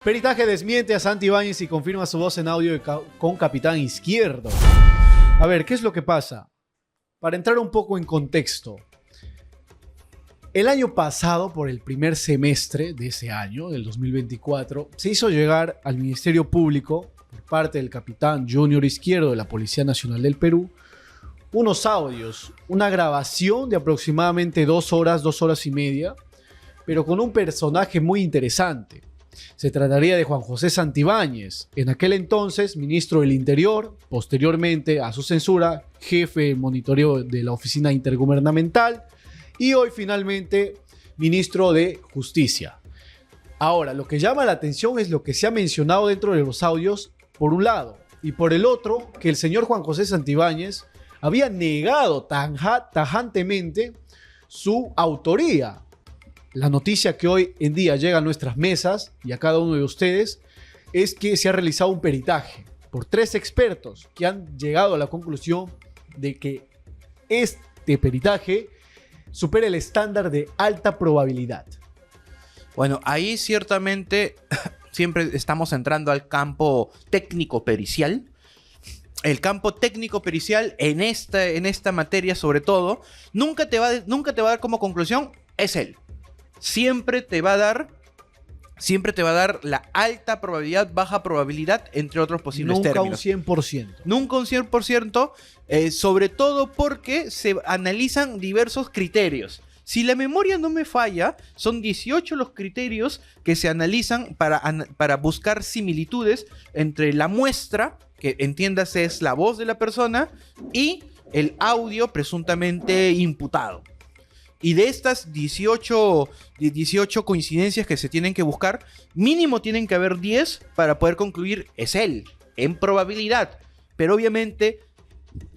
Peritaje desmiente a Santibáñez y confirma su voz en audio con Capitán Izquierdo. A ver, ¿qué es lo que pasa? Para entrar un poco en contexto. El año pasado, por el primer semestre de ese año, del 2024, se hizo llegar al Ministerio Público, por parte del Capitán Junior Izquierdo de la Policía Nacional del Perú, unos audios, una grabación de aproximadamente 2 horas y media, pero con un personaje muy interesante. Se trataría de Juan José Santibáñez, en aquel entonces ministro del Interior, posteriormente a su censura, jefe de monitoreo de la Oficina Intergubernamental y hoy finalmente ministro de Justicia. Ahora, lo que llama la atención es lo que se ha mencionado dentro de los audios, por un lado, y por el otro, que el señor Juan José Santibáñez había negado tajantemente su autoría. La noticia que hoy en día llega a nuestras mesas y a cada uno de ustedes es que se ha realizado un peritaje por 3 expertos que han llegado a la conclusión de que este peritaje supera el estándar de alta probabilidad. Bueno, ahí ciertamente siempre estamos entrando al campo técnico-pericial. El campo técnico-pericial en esta materia, sobre todo, nunca te va a dar como conclusión, es él. Siempre te va a dar la alta probabilidad, baja probabilidad, entre otros posibles términos. Nunca un 100%. Nunca un 100%, sobre todo porque se analizan diversos criterios. Si la memoria no me falla, son 18 los criterios que se analizan para buscar similitudes entre la muestra, que entiéndase es la voz de la persona, y el audio presuntamente imputado. Y de estas 18 coincidencias que se tienen que buscar, mínimo tienen que haber 10 para poder concluir es él, en probabilidad. Pero obviamente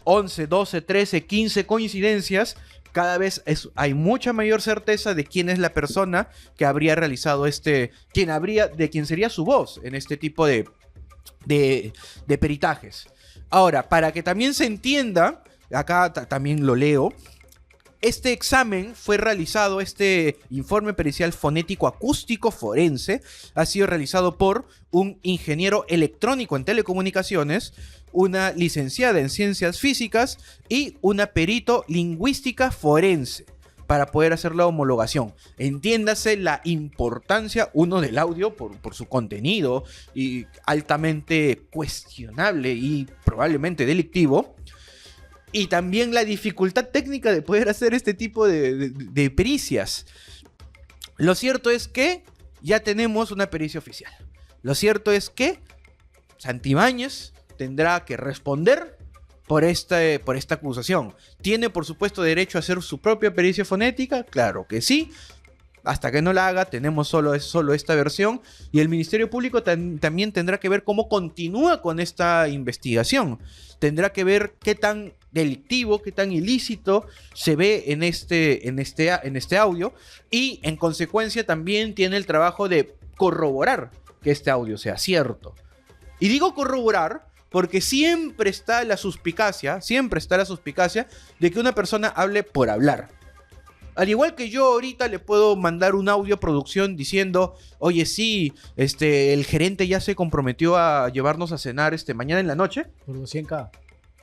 11, 12, 13, 15 coincidencias, cada vez hay mucha mayor certeza de quién es la persona que habría realizado de quién sería su voz en este tipo de peritajes. Ahora, para que también se entienda, acá también lo leo. Este examen fue realizado, este informe pericial fonético acústico forense, ha sido realizado por un ingeniero electrónico en telecomunicaciones, una licenciada en ciencias físicas y una perito lingüística forense para poder hacer la homologación. Entiéndase la importancia, uno, del audio por su contenido y altamente cuestionable y probablemente delictivo. Y también la dificultad técnica de poder hacer este tipo de pericias. Lo cierto es que ya tenemos una pericia oficial. Lo cierto es que Santibáñez tendrá que responder por esta acusación. ¿Tiene, por supuesto, derecho a hacer su propia pericia fonética? Claro que sí. Hasta que no la haga, tenemos solo esta versión. Y el Ministerio Público también tendrá que ver cómo continúa con esta investigación. Tendrá que ver qué tan delictivo, qué tan ilícito se ve en este audio. Y en consecuencia también tiene el trabajo de corroborar que este audio sea cierto. Y digo corroborar porque siempre está la suspicacia de que una persona hable por hablar. Al igual que yo ahorita le puedo mandar un audio a producción diciendo, oye, sí, el gerente ya se comprometió a llevarnos a cenar mañana en la noche. Por los 100K.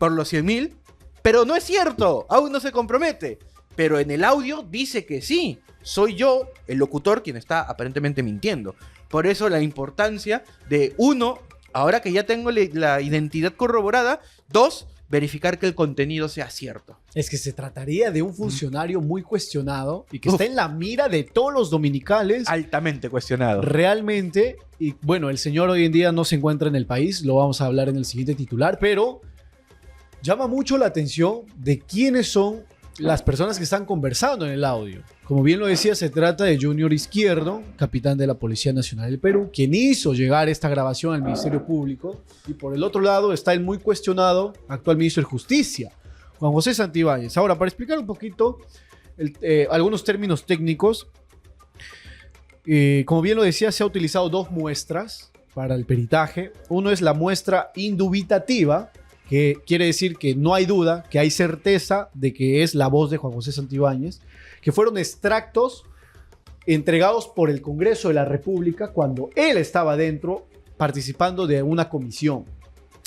Por los 100,000. Pero no es cierto, aún no se compromete. Pero en el audio dice que sí. Soy yo, el locutor, quien está aparentemente mintiendo. Por eso la importancia de, 1, ahora que ya tengo la identidad corroborada, 2, verificar que el contenido sea cierto. Es que se trataría de un funcionario muy cuestionado y que está en la mira de todos los dominicales. Altamente cuestionado. Realmente. Y bueno, el señor hoy en día no se encuentra en el país, lo vamos a hablar en el siguiente titular, pero llama mucho la atención de quiénes son las personas que están conversando en el audio. Como bien lo decía, se trata de Junior Izquierdo, capitán de la Policía Nacional del Perú, quien hizo llegar esta grabación al Ministerio Público. Y por el otro lado está el muy cuestionado actual ministro de Justicia, Juan José Santibáñez. Ahora, para explicar un poquito algunos términos técnicos, como bien lo decía, se ha utilizado 2 muestras para el peritaje. Uno es la muestra indubitativa, que quiere decir que no hay duda, que hay certeza de que es la voz de Juan José Santibáñez, que fueron extractos entregados por el Congreso de la República cuando él estaba dentro participando de una comisión.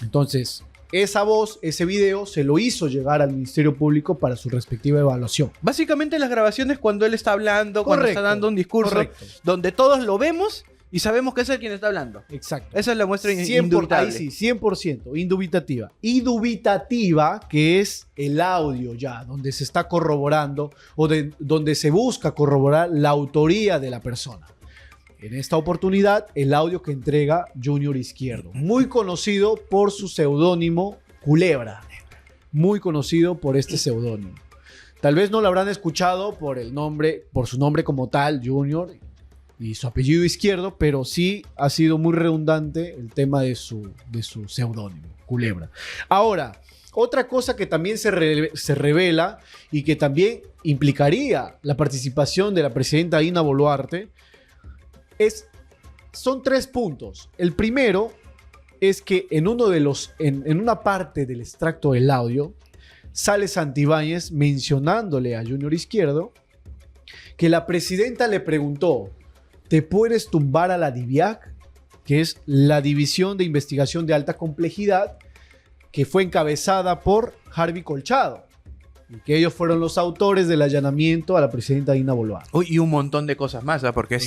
Entonces, esa voz, ese video, se lo hizo llegar al Ministerio Público para su respectiva evaluación. Básicamente las grabaciones cuando él está hablando, cuando está dando un discurso, donde todos lo vemos y sabemos que es él quien está hablando. Exacto. Esa es la muestra 100%, indubitable. ahí sí, 100%, indubitativa. Indubitativa, que es el audio ya, donde se está corroborando o donde se busca corroborar la autoría de la persona. En esta oportunidad, el audio que entrega Junior Izquierdo, muy conocido por su seudónimo Culebra, muy conocido por este seudónimo. Tal vez no lo habrán escuchado por el nombre, por su nombre como tal, Junior, y su apellido Izquierdo, pero sí ha sido muy redundante el tema de su seudónimo, Culebra. Ahora, otra cosa que también se revela y que también implicaría la participación de la presidenta Dina Boluarte son 3 puntos. El primero es que en una parte del extracto del audio sale Santibáñez mencionándole a Junior Izquierdo que la presidenta le preguntó: ¿te puedes tumbar a la DIVIAC? Que es la División de Investigación de Alta Complejidad, que fue encabezada por Harvey Colchado, y que ellos fueron los autores del allanamiento a la presidenta Dina Boluarte. Y un montón de cosas más, ¿eh? Porque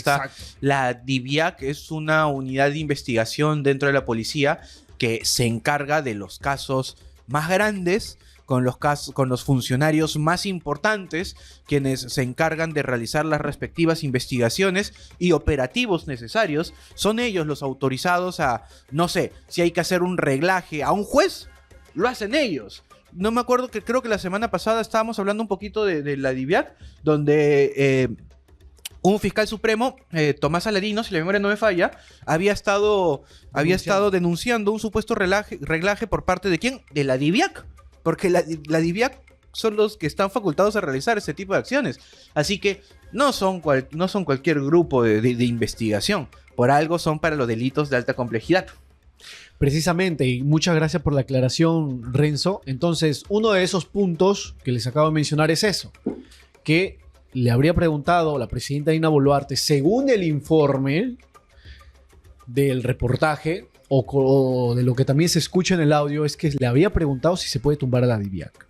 la DIVIAC es una unidad de investigación dentro de la policía que se encarga de los casos más grandes, con los funcionarios más importantes, quienes se encargan de realizar las respectivas investigaciones y operativos necesarios. Son ellos los autorizados a, no sé, si hay que hacer un reglaje a un juez, lo hacen ellos. No me acuerdo, que creo que la semana pasada estábamos hablando un poquito de la DIVIAC, donde un fiscal supremo, Tomás Aladino, si la memoria no me falla, había estado denunciando un supuesto reglaje por parte de ¿quién? De la DIVIAC. Porque la DIVIAC son los que están facultados a realizar ese tipo de acciones. Así que no son cualquier grupo de investigación. Por algo son para los delitos de alta complejidad. Precisamente, y muchas gracias por la aclaración, Renzo. Entonces, uno de esos puntos que les acabo de mencionar es eso, que le habría preguntado la presidenta Dina Boluarte, según el informe del reportaje, o de lo que también se escucha en el audio, es que le había preguntado si se puede tumbar a la DIVIAC.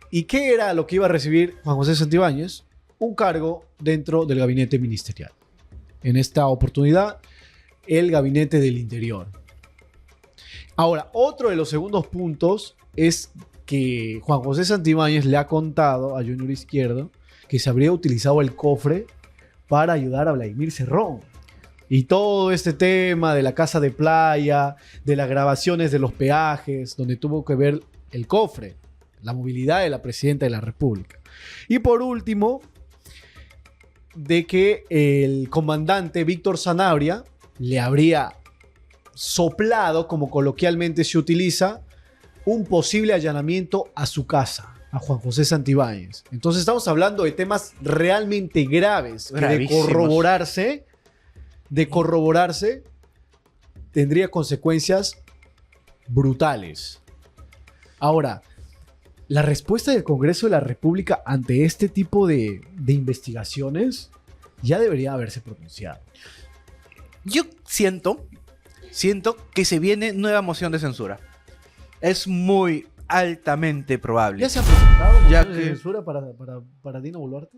¿Y qué era lo que iba a recibir Juan José Santibáñez? Un cargo dentro del gabinete ministerial. En esta oportunidad, el gabinete del interior. Ahora, otro de los segundos puntos es que Juan José Santibáñez le ha contado a Junior Izquierdo que se habría utilizado el cofre para ayudar a Vladimir Cerrón. Y todo este tema de la casa de playa, de las grabaciones de los peajes, donde tuvo que ver el cofre, la movilidad de la presidenta de la República. Y por último, de que el comandante Víctor Sanabria le habría soplado, como coloquialmente se utiliza, un posible allanamiento a su casa, a Juan José Santibáñez. Entonces estamos hablando de temas realmente graves, que de corroborarse tendría consecuencias brutales. Ahora, la respuesta del Congreso de la República ante este tipo de investigaciones ya debería haberse pronunciado. Yo siento que se viene nueva moción de censura. Es muy altamente probable. ¿Ya se ha presentado moción de censura para Dina Boluarte?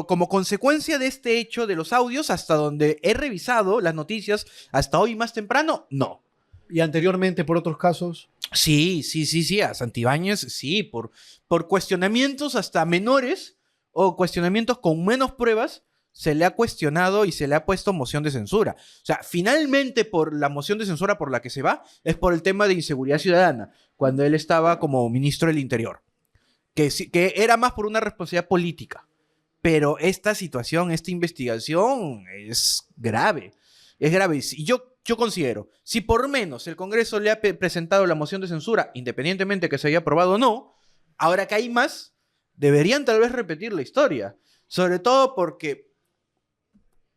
Como consecuencia de este hecho de los audios, hasta donde he revisado las noticias, hasta hoy más temprano, no. ¿Y anteriormente por otros casos? Sí, a Santibáñez, sí, por cuestionamientos hasta menores o cuestionamientos con menos pruebas, se le ha cuestionado y se le ha puesto moción de censura. O sea, finalmente por la moción de censura por la que se va es por el tema de inseguridad ciudadana, cuando él estaba como ministro del Interior, que era más por una responsabilidad política. Pero esta situación, esta investigación es grave. Es grave. Y yo considero, si por menos el Congreso le ha presentado la moción de censura, independientemente de que se haya aprobado o no, ahora que hay más, deberían tal vez repetir la historia. Sobre todo porque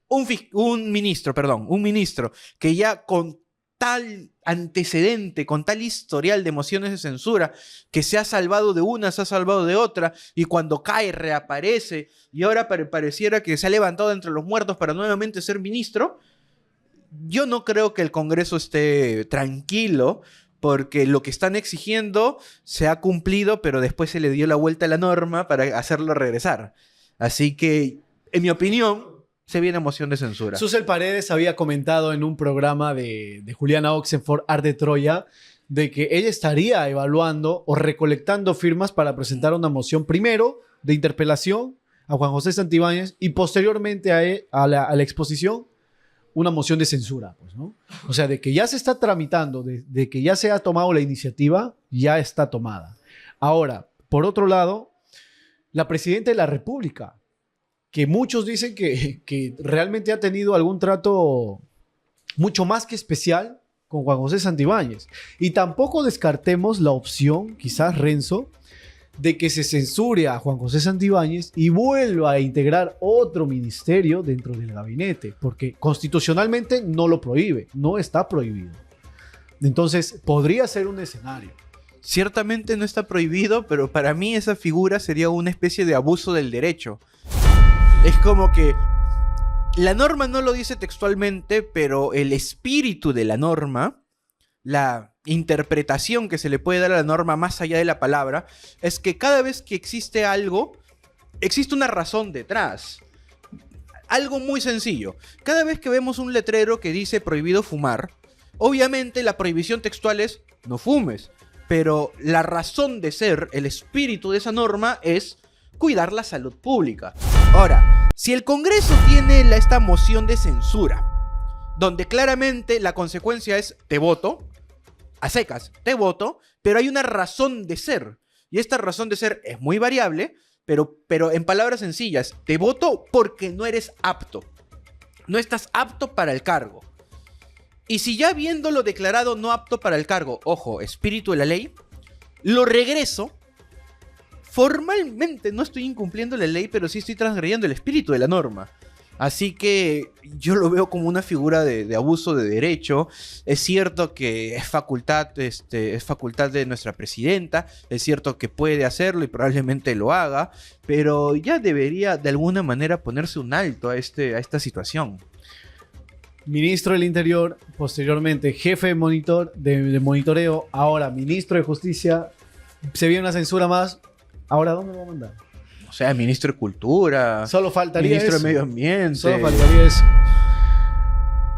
un ministro que ya con tal antecedente, con tal historial de mociones de censura, que se ha salvado de una, se ha salvado de otra, y cuando cae reaparece, y ahora pareciera que se ha levantado entre los muertos para nuevamente ser ministro, yo no creo que el Congreso esté tranquilo, porque lo que están exigiendo se ha cumplido, pero después se le dio la vuelta a la norma para hacerlo regresar. Así que, en mi opinión, se viene moción de censura. Susel Paredes había comentado en un programa de Juliana Oxenford, Art de Troya, de que ella estaría evaluando o recolectando firmas para presentar una moción primero de interpelación a Juan José Santibáñez y posteriormente a la exposición una moción de censura, pues, ¿no? O sea, de que ya se está tramitando, de que ya se ha tomado la iniciativa, ya está tomada. Ahora, por otro lado, la presidenta de la República, que muchos dicen que realmente ha tenido algún trato mucho más que especial con Juan José Santibáñez. Y tampoco descartemos la opción, quizás Renzo, de que se censure a Juan José Santibáñez y vuelva a integrar otro ministerio dentro del gabinete, porque constitucionalmente no lo prohíbe, no está prohibido. Entonces, podría ser un escenario. Ciertamente no está prohibido, pero para mí esa figura sería una especie de abuso del derecho. Es como que la norma no lo dice textualmente, pero el espíritu de la norma, la interpretación que se le puede dar a la norma más allá de la palabra, es que cada vez que existe algo, existe una razón detrás. Algo muy sencillo. Cada vez que vemos un letrero que dice prohibido fumar, obviamente la prohibición textual es no fumes, pero la razón de ser, el espíritu de esa norma es cuidar la salud pública. Ahora, si el Congreso tiene esta moción de censura, donde claramente la consecuencia es te voto, a secas, te voto, pero hay una razón de ser, y esta razón de ser es muy variable, pero en palabras sencillas, te voto porque no eres apto, no estás apto para el cargo. Y si ya habiéndolo declarado no apto para el cargo, ojo, espíritu de la ley, lo regreso, formalmente no estoy incumpliendo la ley, pero sí estoy transgrediendo el espíritu de la norma. Así que yo lo veo como una figura de abuso de derecho. Es cierto que es facultad de nuestra presidenta, es cierto que puede hacerlo y probablemente lo haga, pero ya debería de alguna manera ponerse un alto a esta situación. Ministro del Interior, posteriormente jefe de monitoreo, ahora ministro de Justicia. Se viene una censura más. ¿Ahora dónde lo va a mandar? O sea, ministro de Cultura. Solo faltaría ministro eso. de Medio Ambiente. Solo faltaría eso.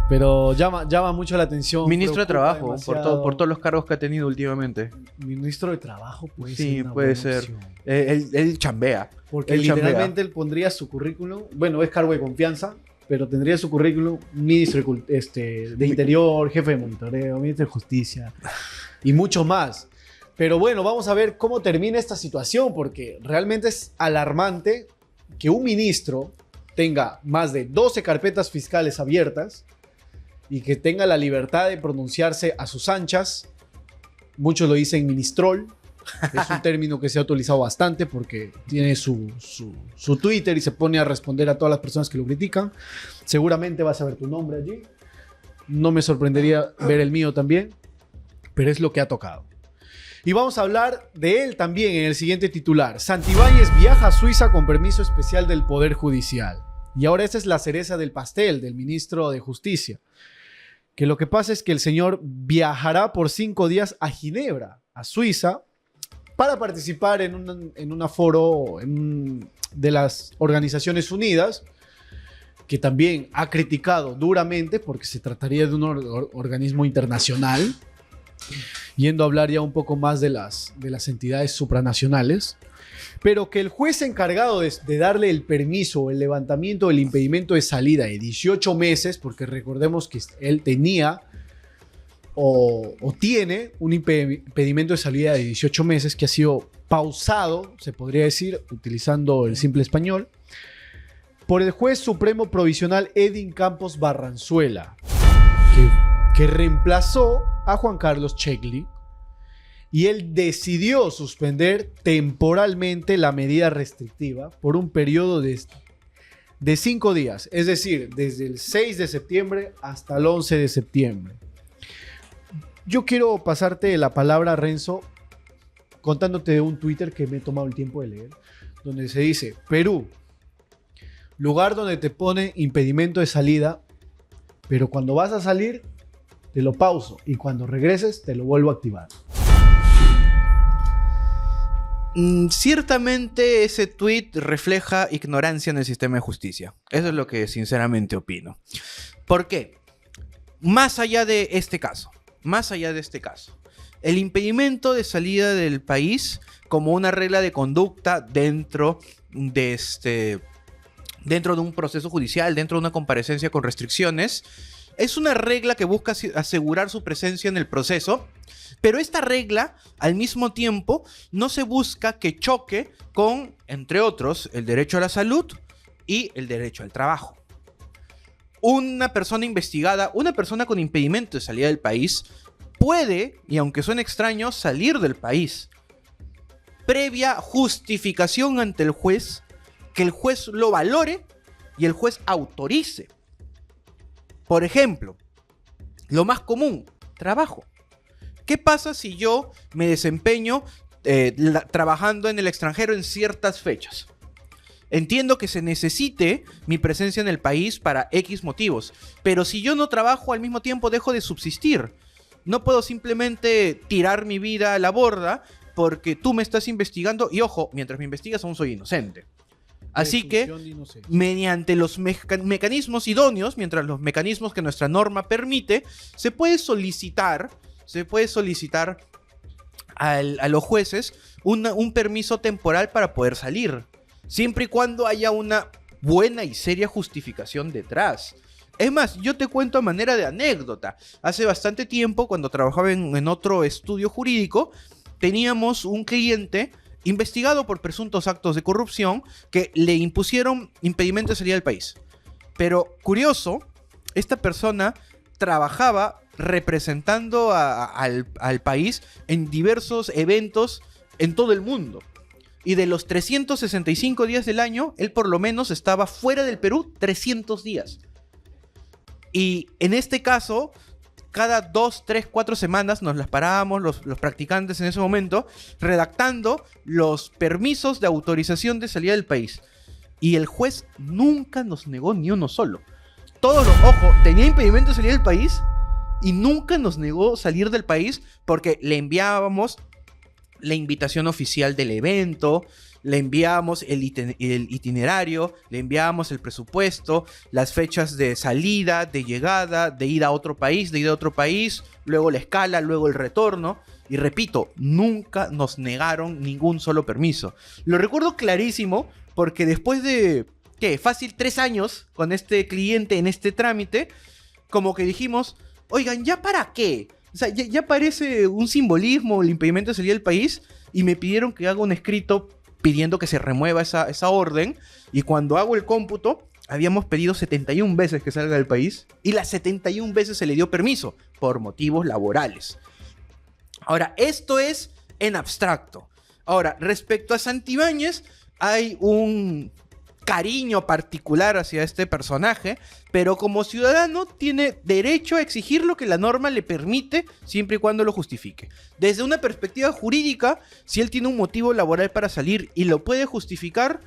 Pero llama mucho la atención. Ministro de Trabajo, por todos los cargos que ha tenido últimamente. Ministro de Trabajo puede ser. Sí, una puede buena ser. opción. Él chambea. Porque Él literalmente chambea. él pondría su currículum. Bueno, es cargo de confianza, pero tendría su currículum ministro de Interior, jefe de monitoreo, ministro de Justicia y mucho más. Pero bueno, vamos a ver cómo termina esta situación, porque realmente es alarmante que un ministro tenga más de 12 carpetas fiscales abiertas y que tenga la libertad de pronunciarse a sus anchas. Muchos lo dicen ministrol. Es un término que se ha utilizado bastante porque tiene su Twitter y se pone a responder a todas las personas que lo critican. Seguramente vas a ver tu nombre allí. No me sorprendería ver el mío también, pero es lo que ha tocado. Y vamos a hablar de él también en el siguiente titular. Santibáñez viaja a Suiza con permiso especial del Poder Judicial. Y ahora esta es la cereza del pastel del ministro de Justicia. Que lo que pasa es que el señor viajará por 5 días a Ginebra, a Suiza, para participar en un foro de las Organizaciones Unidas, que también ha criticado duramente porque se trataría de un organismo internacional, yendo a hablar ya un poco más de las entidades supranacionales, pero que el juez encargado de darle el permiso, el levantamiento del impedimento de salida de 18 meses, porque recordemos que él tenía o tiene un impedimento de salida de 18 meses que ha sido pausado, se podría decir, utilizando el simple español, por el juez supremo provisional Edwin Campos Barranzuela, que reemplazó a Juan Carlos Checli, y él decidió suspender temporalmente la medida restrictiva por un periodo de 5 días, es decir, desde el 6 de septiembre hasta el 11 de septiembre. Yo quiero pasarte la palabra, Renzo, contándote de un Twitter que me he tomado el tiempo de leer, donde se dice: Perú, lugar donde te pone impedimento de salida, pero cuando vas a salir, te lo pauso y cuando regreses, te lo vuelvo a activar. Ciertamente ese tweet refleja ignorancia en el sistema de justicia. Eso es lo que sinceramente opino. ¿Por qué? Más allá de este caso, el impedimento de salida del país como una regla de conducta dentro de un proceso judicial, dentro de una comparecencia con restricciones, es una regla que busca asegurar su presencia en el proceso, pero esta regla, al mismo tiempo, no se busca que choque con, entre otros, el derecho a la salud y el derecho al trabajo. Una persona investigada, una persona con impedimento de salida del país, puede, y aunque suene extraño, salir del país previa justificación ante el juez, que el juez lo valore y el juez autorice. Por ejemplo, lo más común, trabajo. ¿Qué pasa si yo me desempeño trabajando en el extranjero en ciertas fechas? Entiendo que se necesite mi presencia en el país para X motivos, pero si yo no trabajo al mismo tiempo dejo de subsistir. No puedo simplemente tirar mi vida a la borda porque tú me estás investigando y ojo, mientras me investigas aún soy inocente. Así que, mediante los mecanismos idóneos, mientras los mecanismos que nuestra norma permite, se puede solicitar a los jueces un permiso temporal para poder salir, siempre y cuando haya una buena y seria justificación detrás. Es más, yo te cuento a manera de anécdota. Hace bastante tiempo, cuando trabajaba en otro estudio jurídico, teníamos un cliente investigado por presuntos actos de corrupción que le impusieron impedimento de salida del país. Pero, curioso, esta persona trabajaba representando al país en diversos eventos en todo el mundo. Y de los 365 días del año, él por lo menos estaba fuera del Perú 300 días. Y en este caso, cada 2, 3, 4 semanas nos las parábamos los practicantes en ese momento, redactando los permisos de autorización de salida del país. Y el juez nunca nos negó ni uno solo. Ojo, tenía impedimento de salida del país y nunca nos negó salir del país porque le enviábamos la invitación oficial del evento, le enviábamos el itinerario, le enviábamos el presupuesto, las fechas de salida, de llegada, de ida a otro país, luego la escala, luego el retorno. Y repito, nunca nos negaron ningún solo permiso. Lo recuerdo clarísimo porque después de, fácil 3 años con este cliente en este trámite, como que dijimos, oigan, ¿ya para qué? O sea, ya parece un simbolismo el impedimento de salida del país y me pidieron que haga un escrito pidiendo que se remueva esa orden, y cuando hago el cómputo, habíamos pedido 71 veces que salga del país y las 71 veces se le dio permiso por motivos laborales. Ahora, esto es en abstracto. Ahora, respecto a Santibáñez, hay un cariño particular hacia este personaje, pero como ciudadano tiene derecho a exigir lo que la norma le permite, siempre y cuando lo justifique. Desde una perspectiva jurídica, si él tiene un motivo laboral para salir y lo puede justificar,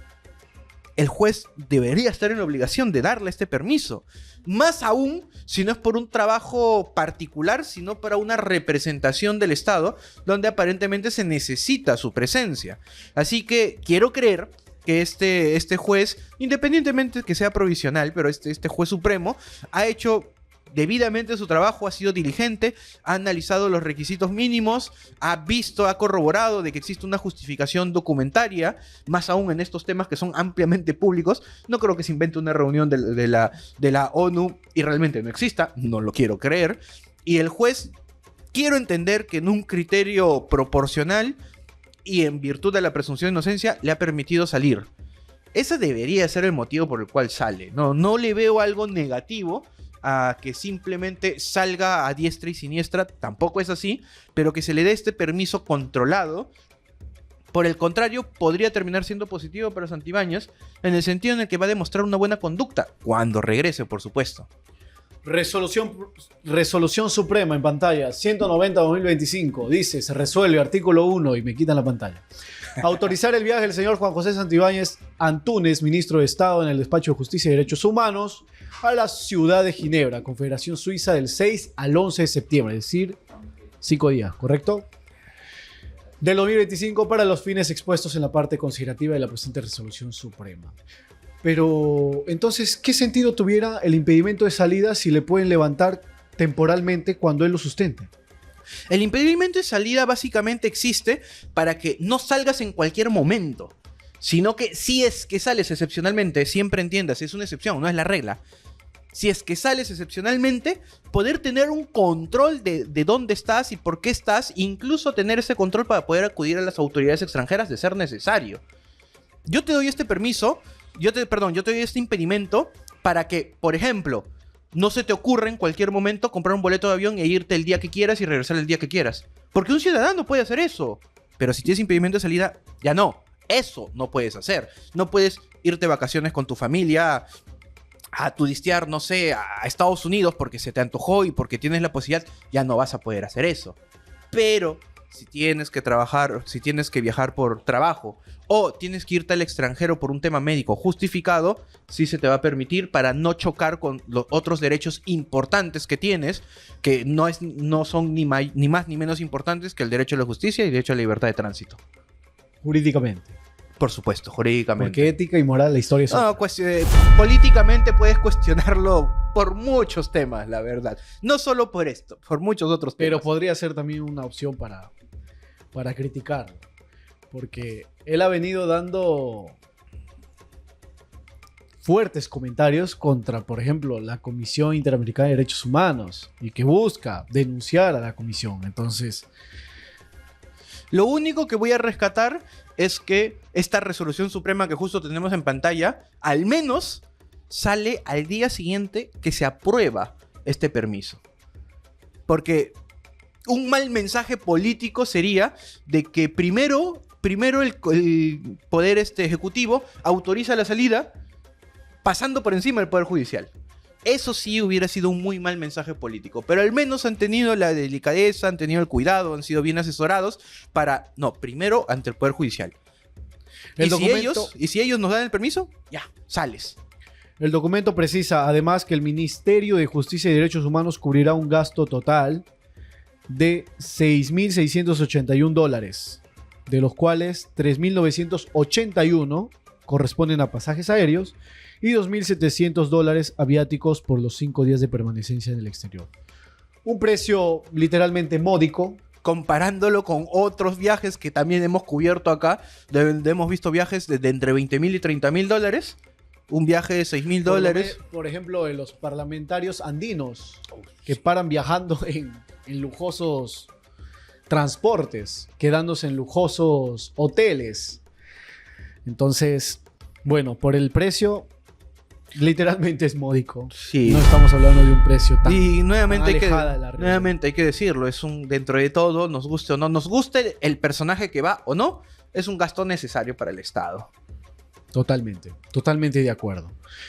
el juez debería estar en la obligación de darle este permiso. Más aún si no es por un trabajo particular, sino para una representación del Estado, donde aparentemente se necesita su presencia. Así que quiero creer que este juez, independientemente de que sea provisional, pero este juez supremo ha hecho debidamente su trabajo, ha sido diligente, ha analizado los requisitos mínimos, ha corroborado de que existe una justificación documentaria, más aún en estos temas que son ampliamente públicos. No creo que se invente una reunión de la ONU y realmente no exista, no lo quiero creer. Y el juez, quiero entender que en un criterio proporcional y en virtud de la presunción de inocencia, le ha permitido salir. Ese debería ser el motivo por el cual sale. No le veo algo negativo a que simplemente salga a diestra y siniestra, tampoco es así, pero que se le dé este permiso controlado. Por el contrario, podría terminar siendo positivo para Santibáñez, en el sentido en el que va a demostrar una buena conducta, cuando regrese, por supuesto. Resolución Suprema en pantalla, 190-2025. Dice, se resuelve, artículo 1, y me quitan la pantalla. Autorizar el viaje del señor Juan José Santibáñez Antúnez, ministro de Estado en el Despacho de Justicia y Derechos Humanos, a la ciudad de Ginebra, Confederación Suiza, del 6 al 11 de septiembre, es decir, 5 días, ¿correcto? Del 2025 para los fines expuestos en la parte considerativa de la presente Resolución Suprema. Pero, entonces, ¿qué sentido tuviera el impedimento de salida si le pueden levantar temporalmente cuando él lo sustente? El impedimento de salida básicamente existe para que no salgas en cualquier momento, sino que si es que sales excepcionalmente, siempre entiendas, es una excepción, no es la regla. Si es que sales excepcionalmente, poder tener un control de dónde estás y por qué estás, incluso tener ese control para poder acudir a las autoridades extranjeras de ser necesario. Yo te doy este permiso, yo te doy este impedimento para que, por ejemplo, no se te ocurra en cualquier momento comprar un boleto de avión e irte el día que quieras y regresar el día que quieras. Porque un ciudadano puede hacer eso. Pero si tienes impedimento de salida, ya no. Eso no puedes hacer. No puedes irte de vacaciones con tu familia a turistear, no sé, a Estados Unidos porque se te antojó y porque tienes la posibilidad. Ya no vas a poder hacer eso. Pero si tienes que trabajar, si tienes que viajar por trabajo o tienes que irte al extranjero por un tema médico justificado, sí se te va a permitir para no chocar con los otros derechos importantes que tienes, que no son ni más ni menos importantes que el derecho a la justicia y el derecho a la libertad de tránsito. Jurídicamente. Por supuesto, jurídicamente. Porque ética y moral, la historia es otra. No, políticamente puedes cuestionarlo por muchos temas, la verdad. No solo por esto, por muchos otros temas. Pero podría ser también una opción para criticarlo. Porque él ha venido dando fuertes comentarios contra, por ejemplo, la Comisión Interamericana de Derechos Humanos y que busca denunciar a la comisión. Entonces, lo único que voy a rescatar es que esta resolución suprema que justo tenemos en pantalla, al menos sale al día siguiente que se aprueba este permiso. Porque un mal mensaje político sería de que primero el poder ejecutivo autoriza la salida pasando por encima del poder judicial. Eso sí hubiera sido un muy mal mensaje político, pero al menos han tenido la delicadeza, han tenido el cuidado, han sido bien asesorados para, no, primero ante el poder judicial. Y si ellos nos dan el permiso, ya, sales. El documento precisa además que el Ministerio de Justicia y Derechos Humanos cubrirá un gasto total de $6,681, de los cuales 3,981 corresponden a pasajes aéreos y $2,700 a viáticos por los 5 días de permanencia en el exterior. Un precio literalmente módico. Comparándolo con otros viajes que también hemos cubierto acá, hemos visto viajes de entre $20,000 y $30,000. Un viaje de $6,000. Por ejemplo, de los parlamentarios andinos que paran viajando en lujosos transportes, quedándose en lujosos hoteles. Entonces, bueno, por el precio, literalmente es módico. Sí. No estamos hablando de un precio tan, y nuevamente tan alejada de la realidad. Nuevamente hay que decirlo, es dentro de todo, nos guste o no, nos guste el personaje que va o no, es un gasto necesario para el Estado. Totalmente, totalmente de acuerdo.